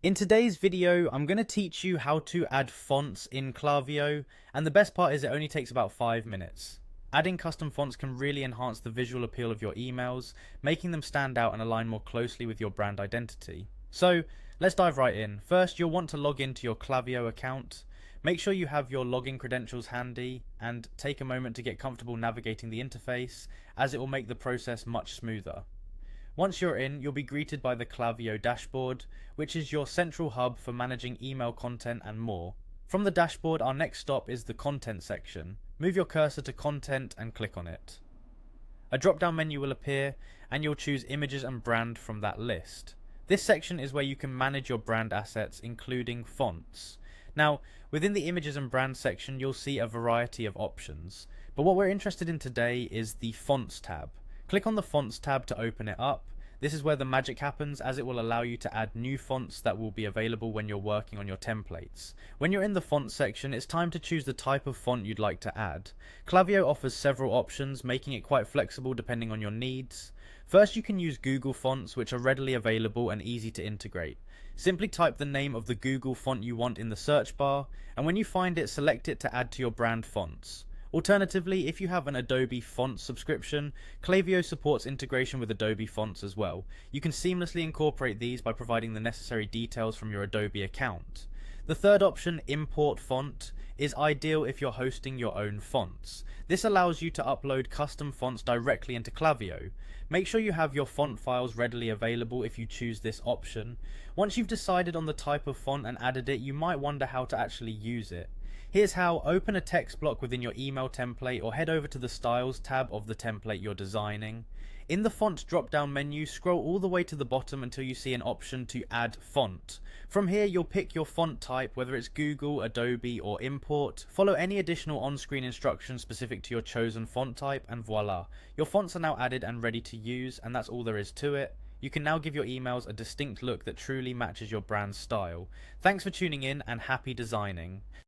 In today's video, I'm going to teach you how to add fonts in Klaviyo, and the best part is it only takes about 5 minutes. Adding custom fonts can really enhance the visual appeal of your emails, making them stand out and align more closely with your brand identity. So, let's dive right in. First, you'll want to log into your Klaviyo account. Make sure you have your login credentials handy, and take a moment to get comfortable navigating the interface, as it will make the process much smoother. Once you're in, you'll be greeted by the Klaviyo dashboard, which is your central hub for managing email content and more. From the dashboard, our next stop is the content section. Move your cursor to content and click on it. A drop-down menu will appear, and you'll choose images and brand from that list. This section is where you can manage your brand assets, including fonts. Now, within the images and brand section, you'll see a variety of options, but what we're interested in today is the fonts tab. Click on the Fonts tab to open it up. This is where the magic happens, as it will allow you to add new fonts that will be available when you're working on your templates. When you're in the font section, it's time to choose the type of font you'd like to add. Klaviyo offers several options, making it quite flexible depending on your needs. First, you can use Google fonts, which are readily available and easy to integrate. Simply type the name of the Google font you want in the search bar, and when you find it, select it to add to your brand fonts. Alternatively, if you have an Adobe Fonts subscription, Klaviyo supports integration with Adobe Fonts as well. You can seamlessly incorporate these by providing the necessary details from your Adobe account. The third option, Import Font, is ideal if you're hosting your own fonts. This allows you to upload custom fonts directly into Klaviyo. Make sure you have your font files readily available if you choose this option. Once you've decided on the type of font and added it, you might wonder how to actually use it. Here's how: open a text block within your email template or head over to the Styles tab of the template you're designing. In the font drop down menu, scroll all the way to the bottom until you see an option to add font. From here, you'll pick your font type, whether it's Google, Adobe or Import. Follow any additional on-screen instructions specific to your chosen font type, and voila, your fonts are now added and ready to use, and that's all there is to it. You can now give your emails a distinct look that truly matches your brand's style. Thanks for tuning in, and happy designing.